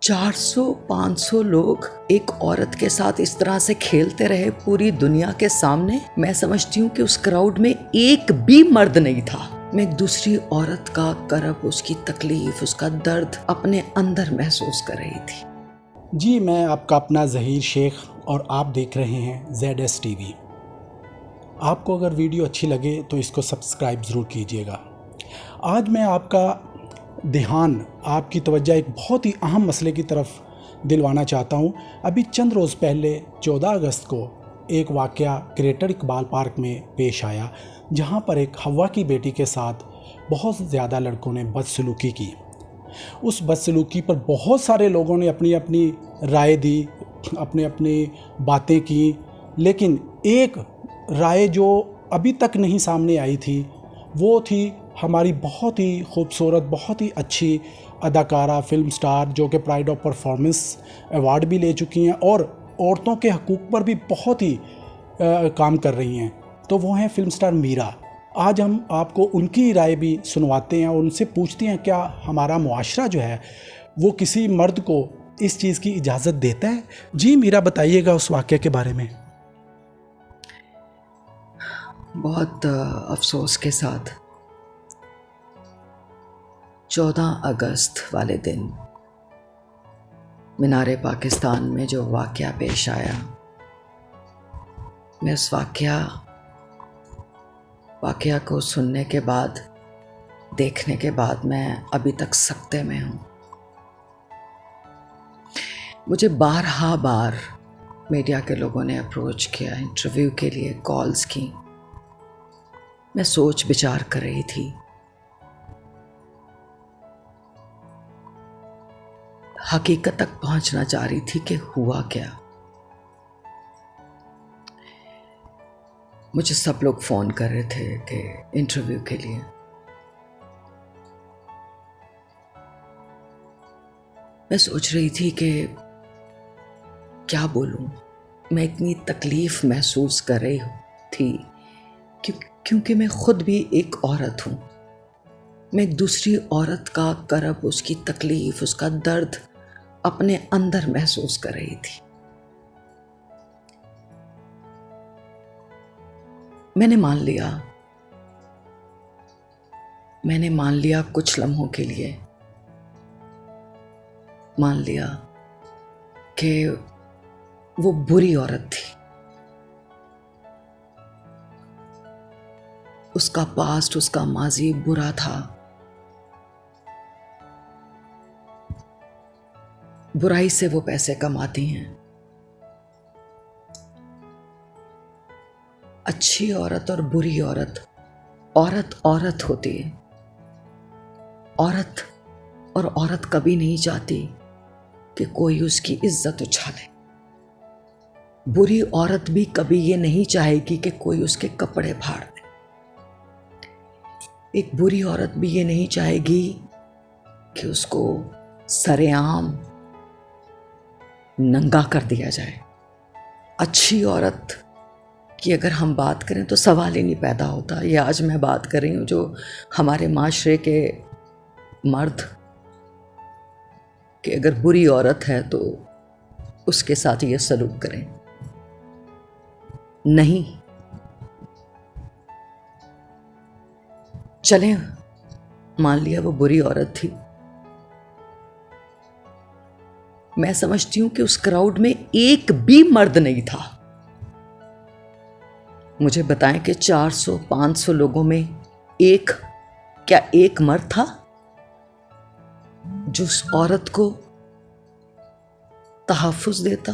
400-500 लोग एक औरत के साथ इस तरह से खेलते रहे पूरी दुनिया के सामने। मैं समझती हूँ कि उस क्राउड में एक भी मर्द नहीं था। मैं एक दूसरी औरत का करब, उसकी तकलीफ, उसका दर्द अपने अंदर महसूस कर रही थी। जी, मैं आपका अपना ज़हीर शेख और आप देख रहे हैं ZS TV। आपको अगर वीडियो अच्छी लगे तो इसको सब्सक्राइब ज़रूर कीजिएगा। आज मैं आपका ध्यान, आपकी तवज्जो एक बहुत ही अहम मसले की तरफ दिलवाना चाहता हूँ। अभी चंद रोज़ पहले 14 अगस्त को एक वाक़या ग्रेटर इकबाल पार्क में पेश आया, जहाँ पर एक हवा की बेटी के साथ बहुत ज़्यादा लड़कों ने बदसलूकी की। उस बदसलूकी पर बहुत सारे लोगों ने अपनी अपनी राय दी, अपनी अपनी बातें की, लेकिन एक राय जो अभी तक नहीं सामने आई थी वो थी हमारी बहुत ही खूबसूरत, बहुत ही अच्छी अदाकारा, फिल्म स्टार, जो कि प्राइड ऑफ परफॉर्मेंस अवार्ड भी ले चुकी हैं और औरतों के हकूक़ पर भी बहुत ही काम कर रही हैं। तो वो हैं फिल्म स्टार मीरा। आज हम आपको उनकी राय भी सुनवाते हैं और उनसे पूछते हैं क्या हमारा मुआशरा जो है वो किसी मर्द को इस चीज़ की इजाज़त देता है। जी मीरा, बताइएगा उस वाक़े के बारे में। बहुत अफसोस के साथ 14 अगस्त वाले दिन मीनारे पाकिस्तान में जो वाक़या पेश आया, मैं उस वाक़या को सुनने के बाद, देखने के बाद मैं अभी तक सख्ते में हूँ। मुझे बार मीडिया के लोगों ने अप्रोच किया, इंटरव्यू के लिए कॉल्स की। मैं सोच विचार कर रही थी। हकीकत तक पहुंचना चाह रही थी कि हुआ क्या। मुझे सब लोग फ़ोन कर रहे थे कि इंटरव्यू के लिए। मैं सोच रही थी कि क्या बोलूं। मैं इतनी तकलीफ़ महसूस कर रही थी क्योंकि मैं खुद भी एक औरत हूँ। मैं एक दूसरी औरत का करब, उसकी तकलीफ़, उसका दर्द अपने अंदर महसूस कर रही थी। मैंने मान लिया कुछ लम्हों के लिए, मान लिया कि वो बुरी औरत थी। उसका पास्ट, उसका माजी बुरा था। बुराई से वो पैसे कमाती हैं। अच्छी औरत और बुरी औरत, औरत होती है। औरत कभी नहीं चाहती कि कोई उसकी इज्जत उछाले। बुरी औरत भी कभी ये नहीं चाहेगी कि कोई उसके कपड़े फाड़ दे। एक बुरी औरत भी ये नहीं चाहेगी कि उसको सरेआम नंगा कर दिया जाए। अच्छी औरत की अगर हम बात करें तो सवाल ही नहीं पैदा होता। ये आज मैं बात कर रही हूँ जो हमारे माशरे के मर्द, कि अगर बुरी औरत है तो उसके साथ ये सलूक करें। नहीं, चलें, मान लिया वो बुरी औरत थी। मैं समझती हूं कि उस क्राउड में एक भी मर्द नहीं था। मुझे बताएं कि 400-500 लोगों में क्या एक मर्द था जो उस औरत को तहफ़्फ़ुज़ देता,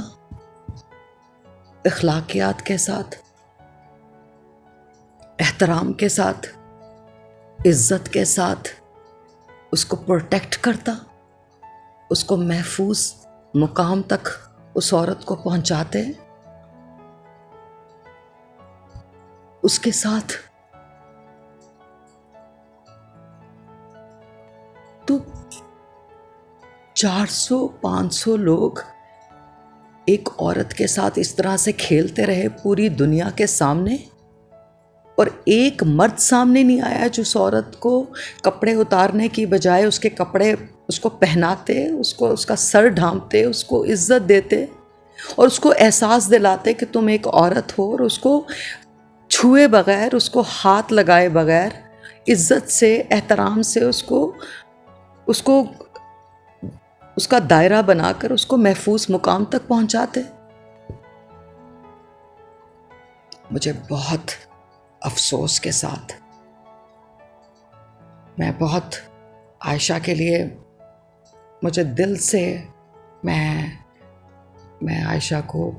इख़्लाक़ियात के साथ, एहतराम के साथ, इज़्ज़त के साथ उसको प्रोटेक्ट करता, उसको महफूज मुकाम तक उस औरत को पहुंचाते, उसके साथ। तो 400-500 लोग एक औरत के साथ इस तरह से खेलते रहे पूरी दुनिया के सामने, और एक मर्द सामने नहीं आया जो उस औरत को कपड़े उतारने की बजाय उसके कपड़े उसको पहनाते, उसको उसका सर ढांपते, उसको इज्जत देते और उसको एहसास दिलाते कि तुम एक औरत हो, और उसको छुए बगैर, उसको हाथ लगाए बगैर इज्जत से, एहतराम से उसको उसको उसका दायरा बनाकर उसको महफूज मुकाम तक पहुंचाते। मुझे बहुत अफसोस के साथ, मैं बहुत आयशा के लिए, मुझे दिल से, मैं आयशा को,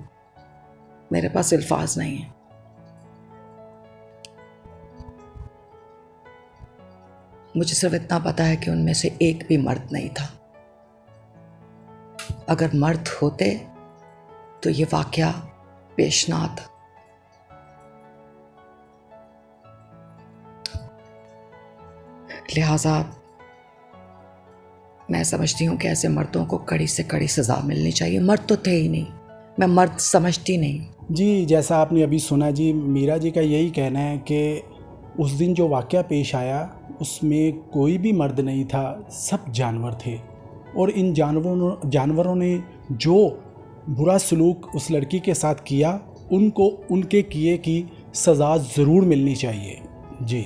मेरे पास अल्फाज नहीं है। मुझे सिर्फ इतना पता है कि उनमें से एक भी मर्द नहीं था। अगर मर्द होते तो ये वाकया पेश ना आता। लिहाजा मैं समझती हूँ कि ऐसे मर्दों को कड़ी से कड़ी सज़ा मिलनी चाहिए। मर्द तो थे ही नहीं, मैं मर्द समझती नहीं। जी, जैसा आपने अभी सुना जी, मीरा जी का यही कहना है कि उस दिन जो वाक़या पेश आया उसमें कोई भी मर्द नहीं था, सब जानवर थे। और इन जानवरों ने जो बुरा सलूक उस लड़की के साथ किया, उनको उनके किए की सज़ा ज़रूर मिलनी चाहिए। जी।